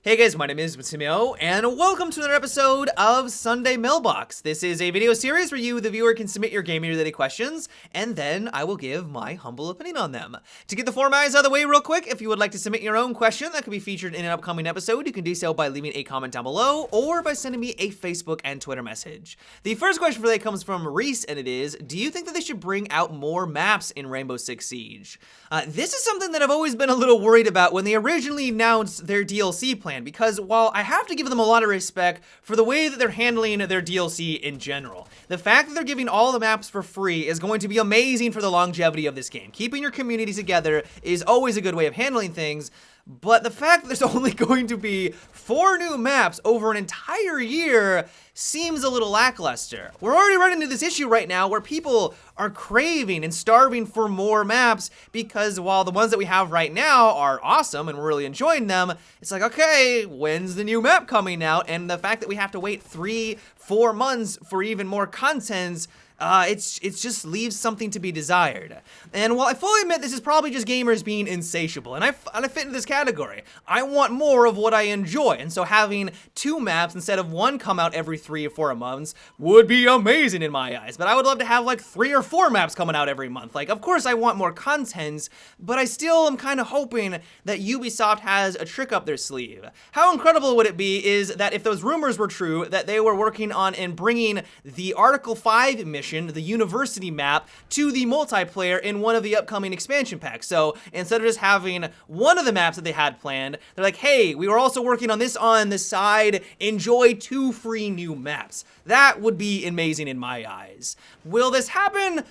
Hey guys, my name is Matsumo, and welcome to another episode of Sunday Mailbox. This is a video series where you, the viewer, can submit your gaming-related questions, and then I will give my humble opinion on them. To get the formalities out of the way real quick, if you would like to submit your own question that could be featured in an upcoming episode, you can do so by leaving a comment down below, or by sending me a Facebook and Twitter message. The first question for today comes from Reese, and it is, do you think that they should bring out more maps in Rainbow Six Siege? This is something that I've always been a little worried about when they originally announced their DLC plan, because while I have to give them a lot of respect for the way that they're handling their DLC in general, the fact that they're giving all the maps for free is going to be amazing for the longevity of this game. Keeping your community together is always a good way of handling things, but the fact that there's only going to be 4 new maps over an entire year seems a little lackluster. We're already running into this issue right now where people are craving and starving for more maps because while the ones that we have right now are awesome and we're really enjoying them, it's like, okay, when's the new map coming out? And the fact that we have to wait 3-4 months for even more content, it just leaves something to be desired. And while I fully admit this is probably just gamers being insatiable, and I fit into this category, I want more of what I enjoy, and so having 2 maps instead of 1 come out every 3 or 4 months would be amazing in my eyes. But I would love to have like 3 or 4 maps coming out every month. Like, of course I want more content, but I still am kind of hoping that Ubisoft has a trick up their sleeve. How incredible would it be is that if those rumors were true, that they were working on and bringing the Article 5 mission, the university map, to the multiplayer in one of the upcoming expansion packs. So instead of just having one of the maps that they had planned, they're like, hey, we were also working on this on the side, enjoy 2 free new maps. That would be amazing in my eyes. Will this happen?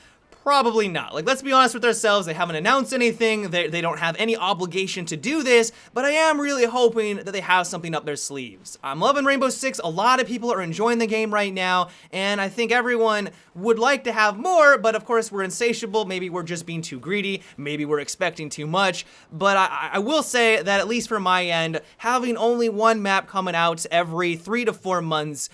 Probably not. Like, let's be honest with ourselves, they haven't announced anything, they don't have any obligation to do this, but I am really hoping that they have something up their sleeves. I'm loving Rainbow Six, a lot of people are enjoying the game right now, and I think everyone would like to have more, but of course we're insatiable, maybe we're just being too greedy, maybe we're expecting too much, but I will say that at least from my end, having only 1 map coming out every 3 to 4 months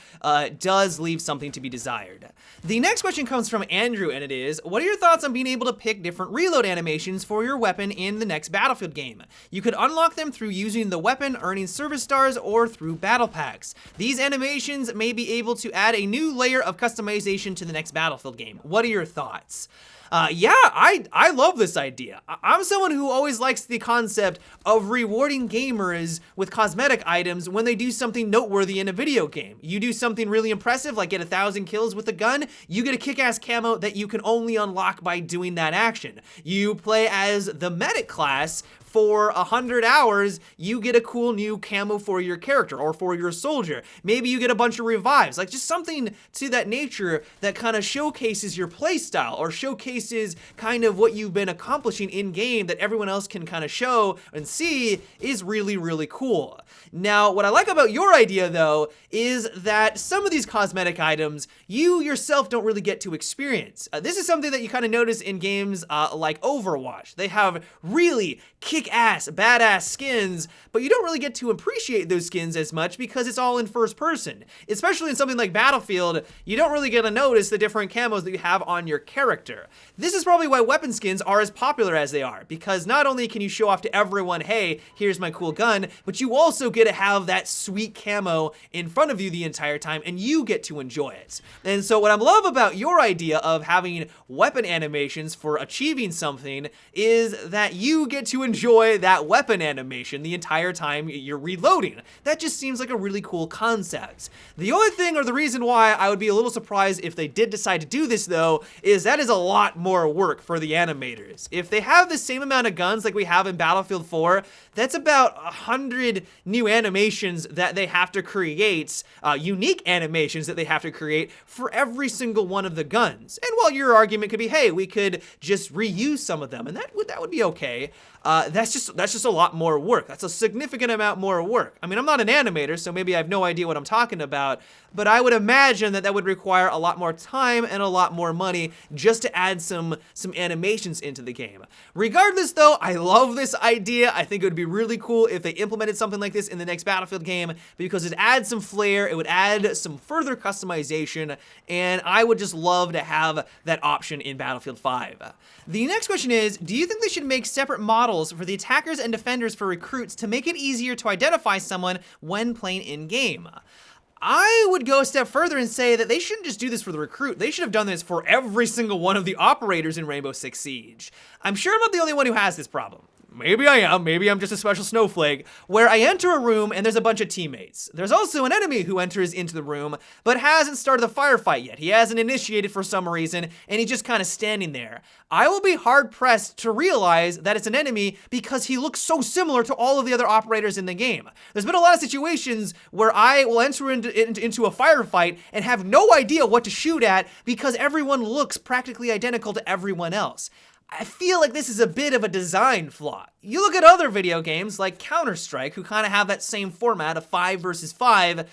does leave something to be desired. The next question comes from Andrew, and it is, what are your thoughts on being able to pick different reload animations for your weapon in the next Battlefield game? You could unlock them through using the weapon, earning service stars, or through battle packs. These animations may be able to add a new layer of customization to the next Battlefield game. What are your thoughts? Yeah, I love this idea. I'm someone who always likes the concept of rewarding gamers with cosmetic items when they do something noteworthy in a video game. You do something really impressive, like get 1,000 kills with a gun, you get a kick-ass camo that you can only unlock by doing that action. You play as the medic class for 100 hours, you get a cool new camo for your character or for your soldier. Maybe you get a bunch of revives, like just something to that nature that kind of showcases your playstyle or showcases kind of what you've been accomplishing in game that everyone else can kind of show and see is really, really cool. Now, what I like about your idea though, is that some of these cosmetic items, you yourself don't really get to experience. This is something that you kind of notice in games like Overwatch. They have really kick-ass, badass skins, but you don't really get to appreciate those skins as much because it's all in first person. Especially in something like Battlefield, you don't really get to notice the different camos that you have on your character. This is probably why weapon skins are as popular as they are, because not only can you show off to everyone, hey, here's my cool gun, but you also get to have that sweet camo in front of you the entire time, and you get to enjoy it. And so what I love about your idea of having weapon animations for achieving something is that you get to enjoy that weapon animation the entire time you're reloading. That just seems like a really cool concept. The only thing, or the reason why I would be a little surprised if they did decide to do this though, is that is a lot more work for the animators. If they have the same amount of guns like we have in Battlefield 4, that's about 100 new animations that they have to create, unique animations that they have to create for every single one of the guns. And while your argument could be, hey, we could just reuse some of them, and that would be okay. That's just a lot more work. That's a significant amount more work. I mean, I'm not an animator, so maybe I have no idea what I'm talking about, but I would imagine that that would require a lot more time and a lot more money just to add some animations into the game. Regardless though, I love this idea. I think it would be really cool if they implemented something like this in the next Battlefield game because it adds some flair, it would add some further customization, and I would just love to have that option in Battlefield 5. The next question is, do you think they should make separate models models for the attackers and defenders for recruits to make it easier to identify someone when playing in-game. I would go a step further and say that they shouldn't just do this for the recruit. They should have done this for every single one of the operators in Rainbow Six Siege. I'm sure I'm not the only one who has this problem. Maybe I am, maybe I'm just a special snowflake, where I enter a room and there's a bunch of teammates. There's also an enemy who enters into the room, but hasn't started the firefight yet. He hasn't initiated for some reason, and he's just kind of standing there. I will be hard-pressed to realize that it's an enemy because he looks so similar to all of the other operators in the game. There's been a lot of situations where I will enter into a firefight and have no idea what to shoot at because everyone looks practically identical to everyone else. I feel like this is a bit of a design flaw. You look at other video games like Counter-Strike, who kind of have that same format of 5 versus 5,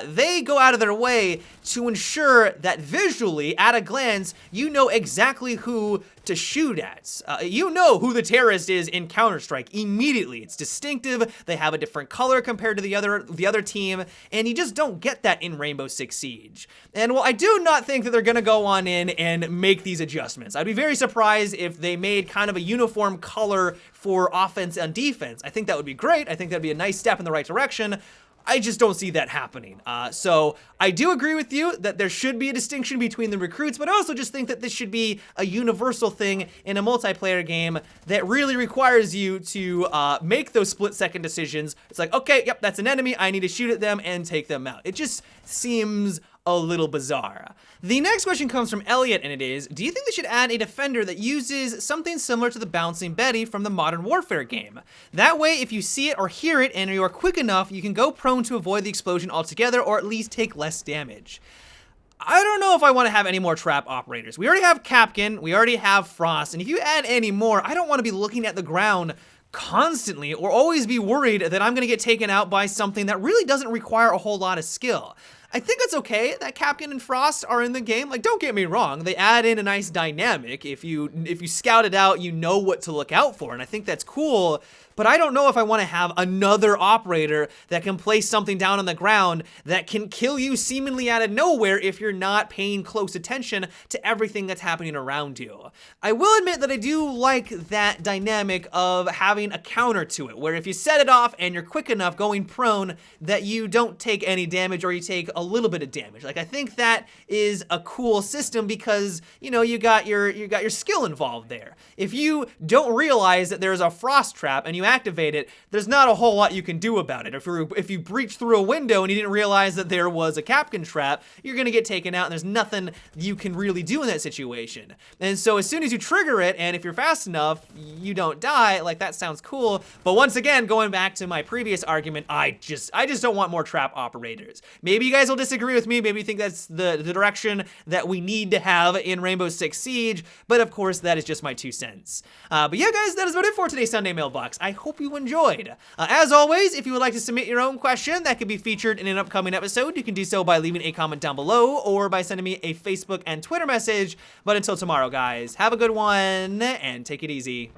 they go out of their way to ensure that visually, at a glance, you know exactly who to shoot at. You know who the terrorist is in Counter-Strike immediately. It's distinctive, they have a different color compared to the other team, and you just don't get that in Rainbow Six Siege. And while I do not think that they're gonna go on in and make these adjustments, I'd be very surprised if they made kind of a uniform color for offense and defense. I think that would be great. I think that'd be a nice step in the right direction. I just don't see that happening. So I do agree with you that there should be a distinction between the recruits, but I also just think that this should be a universal thing in a multiplayer game that really requires you to make those split-second decisions. It's like, okay, yep, that's an enemy. I need to shoot at them and take them out. It just seems a little bizarre. The next question comes from Elliot, and it is, do you think they should add a defender that uses something similar to the Bouncing Betty from the Modern Warfare game? That way, if you see it or hear it and you are quick enough, you can go prone to avoid the explosion altogether or at least take less damage. I don't know if I want to have any more trap operators. We already have CanCan, we already have Frost, and if you add any more, I don't want to be looking at the ground constantly or always be worried that I'm going to get taken out by something that really doesn't require a whole lot of skill. I think it's okay that CanCan and Frost are in the game. Like, don't get me wrong, they add in a nice dynamic. If you scout it out, you know what to look out for, and I think that's cool. But I don't know if I want to have another operator that can place something down on the ground that can kill you seemingly out of nowhere if you're not paying close attention to everything that's happening around you. I will admit that I do like that dynamic of having a counter to it, where if you set it off and you're quick enough going prone that you don't take any damage or you take a little bit of damage. Like, I think that is a cool system because, you know, you got your skill involved there. If you don't realize that there's a frost trap and you activate it, there's not a whole lot you can do about it. If you breach through a window and you didn't realize that there was a CanCan trap, you're gonna get taken out and there's nothing you can really do in that situation. And so as soon as you trigger it, and if you're fast enough, you don't die, like, that sounds cool. But once again, going back to my previous argument, I just don't want more trap operators. Maybe you guys will disagree with me, maybe you think that's the direction that we need to have in Rainbow Six Siege, but of course that is just my 2 cents. But yeah guys, that is about it for today's Sunday Mailbox. I hope you enjoyed. As always, if you would like to submit your own question that could be featured in an upcoming episode, you can do so by leaving a comment down below or by sending me a Facebook and Twitter message. But until tomorrow guys, have a good one and take it easy.